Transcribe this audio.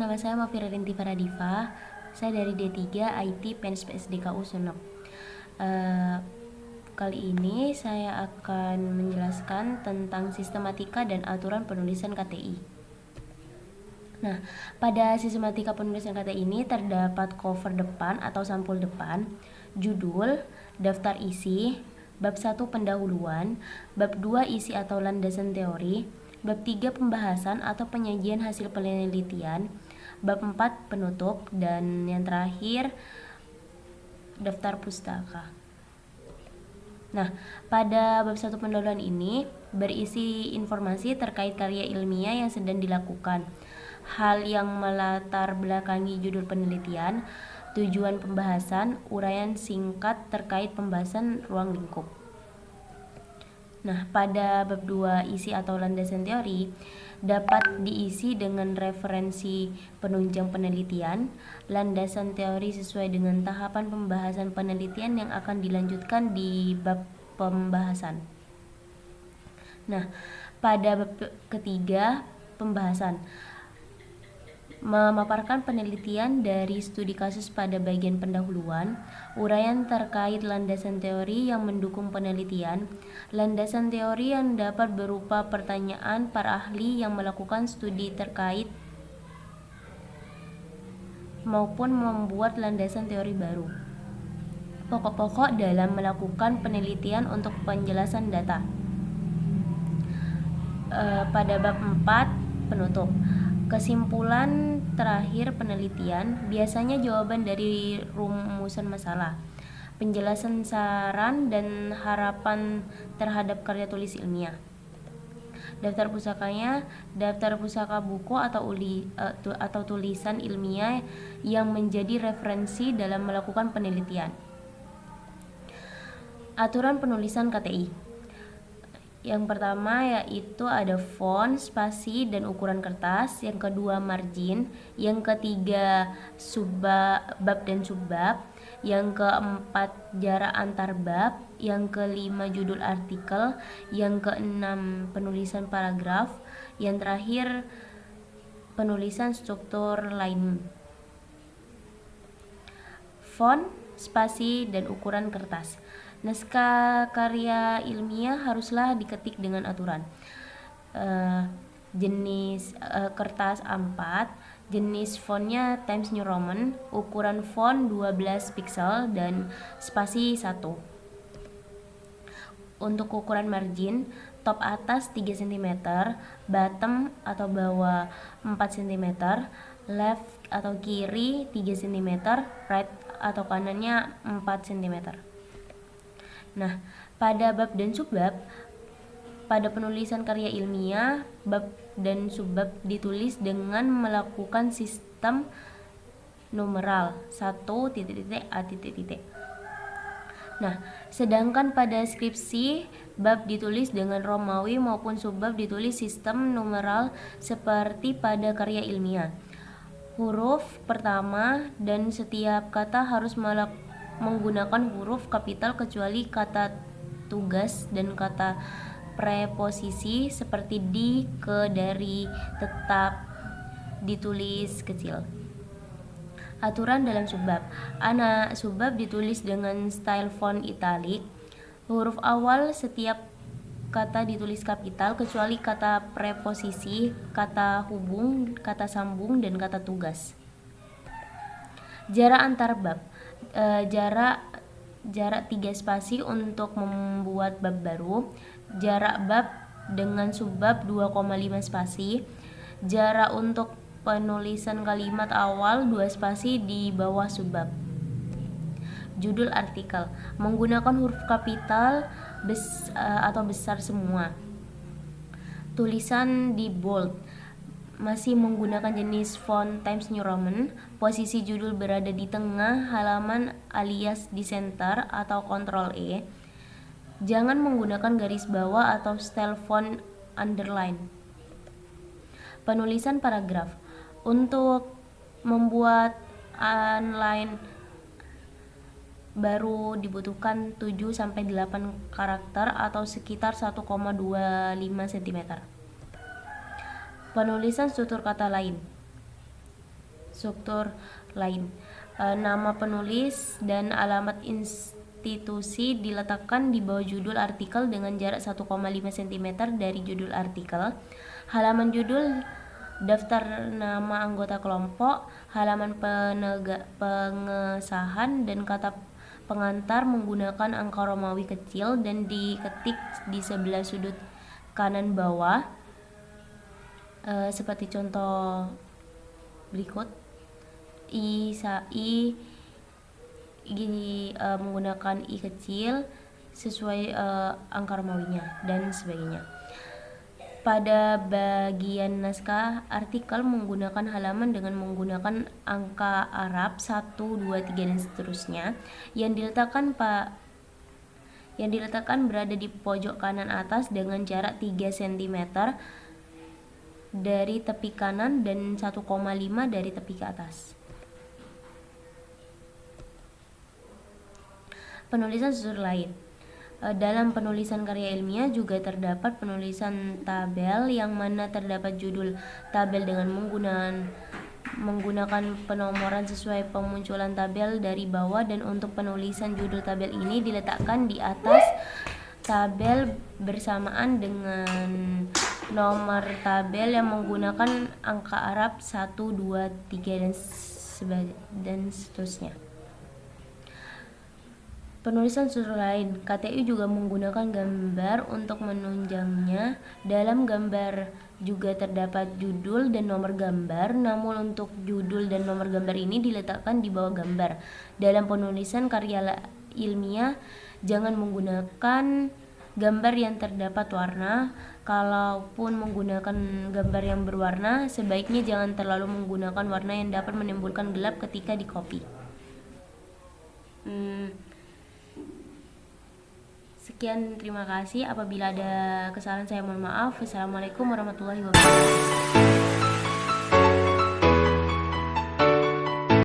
nama saya Mafira Rinti Faradifa. Saya dari D3 IT PENS PSDKU Sumeneb. Kali ini saya akan menjelaskan tentang sistematika dan aturan penulisan KTI. Nah, pada sistematika penulisan KTI ini terdapat cover depan atau sampul depan, judul, daftar isi, bab 1 pendahuluan, bab 2 isi atau landasan teori, bab 3 pembahasan atau penyajian hasil penelitian, bab 4 penutup, dan yang terakhir daftar pustaka. Nah, pada bab 1 pendahuluan ini berisi informasi terkait karya ilmiah yang sedang dilakukan, hal yang melatar belakangi judul penelitian, tujuan pembahasan, uraian singkat terkait pembahasan ruang lingkup. Nah, pada bab 2 isi atau landasan teori dapat diisi dengan referensi penunjang penelitian, landasan teori sesuai dengan tahapan pembahasan penelitian yang akan dilanjutkan di bab pembahasan. Nah, pada bab ketiga pembahasan memaparkan penelitian dari studi kasus pada bagian pendahuluan, uraian terkait landasan teori yang mendukung penelitian, landasan teori yang dapat berupa pertanyaan para ahli yang melakukan studi terkait maupun membuat landasan teori baru. Pokok-pokok dalam melakukan penelitian untuk penjelasan data. Pada bab 4 penutup, kesimpulan terakhir penelitian, biasanya jawaban dari rumusan masalah, penjelasan saran dan harapan terhadap karya tulis ilmiah. Daftar pusakanya, daftar pusaka buku atau tulisan ilmiah yang menjadi referensi dalam melakukan penelitian. Aturan penulisan KTI. Yang pertama yaitu ada font, spasi, dan ukuran kertas. Yang kedua margin. Yang ketiga bab dan subbab. Yang keempat jarak antar bab. Yang kelima judul artikel. Yang keenam penulisan paragraf. Yang terakhir penulisan struktur lain. Font, spasi, dan ukuran kertas. Naskah karya ilmiah haruslah diketik dengan aturan. Jenis kertas A4, jenis fontnya Times New Roman, ukuran font 12 pixel dan spasi 1. Untuk ukuran margin, top atas 3 cm, bottom atau bawah 4 cm, left atau kiri 3 cm, right atau kanannya 4 cm. Nah, pada bab dan subbab, pada penulisan karya ilmiah, bab dan subbab ditulis dengan melakukan sistem numeral 1 A. Nah, sedangkan pada skripsi, bab ditulis dengan Romawi maupun subbab ditulis sistem numeral seperti pada karya ilmiah. Huruf pertama dan setiap kata harus menggunakan huruf kapital kecuali kata tugas dan kata preposisi seperti di, ke, dari, tetap ditulis kecil. Aturan dalam subbab. Subbab ditulis dengan style font italic. Huruf awal setiap kata ditulis kapital kecuali kata preposisi, kata hubung, kata sambung, dan kata tugas. Jarak antar bab. Jarak 3 spasi untuk membuat bab baru. Jarak bab dengan subbab 2,5 spasi. Jarak untuk penulisan kalimat awal 2 spasi di bawah subbab. Judul artikel menggunakan huruf kapital atau besar semua. Tulisan di bold masih menggunakan jenis font Times New Roman. Posisi judul berada di tengah halaman alias di center atau Ctrl E. Jangan menggunakan garis bawah atau style font underline. Penulisan paragraf. Untuk membuat underline baru dibutuhkan 7-8 karakter atau sekitar 1,25 cm. Penulisan struktur kata lain. struktur lain. Nama penulis dan alamat institusi diletakkan di bawah judul artikel dengan jarak 1,5 cm dari judul artikel. Halaman judul daftar nama anggota kelompok, halaman pengesahan, dan kata pengantar menggunakan angka Romawi kecil dan diketik di sebelah sudut kanan bawah, seperti contoh berikut. Menggunakan i kecil sesuai angka Romawinya dan sebagainya. Pada bagian naskah artikel menggunakan halaman dengan menggunakan angka Arab 1, 2, 3 dan seterusnya yang diletakkan berada di pojok kanan atas dengan jarak 3 cm dari tepi kanan dan 1,5 dari tepi ke atas. Penulisan susun lain. Dalam penulisan karya ilmiah juga terdapat penulisan tabel yang mana terdapat judul tabel dengan menggunakan penomoran sesuai pemunculan tabel dari bawah, dan untuk penulisan judul tabel ini diletakkan di atas tabel bersamaan dengan nomor tabel yang menggunakan angka Arab 1, 2, 3 dan seterusnya. Penulisan susun lain. KTI juga menggunakan gambar untuk menunjangnya. Dalam gambar juga terdapat judul dan nomor gambar, namun untuk judul dan nomor gambar ini diletakkan di bawah gambar. Dalam penulisan karya ilmiah, jangan menggunakan gambar yang terdapat warna. Kalaupun menggunakan gambar yang berwarna, sebaiknya jangan terlalu menggunakan warna yang dapat menimbulkan gelap ketika di copy. Sekian, terima kasih. Apabila ada kesalahan saya mohon maaf. Wassalamualaikum warahmatullahi wabarakatuh.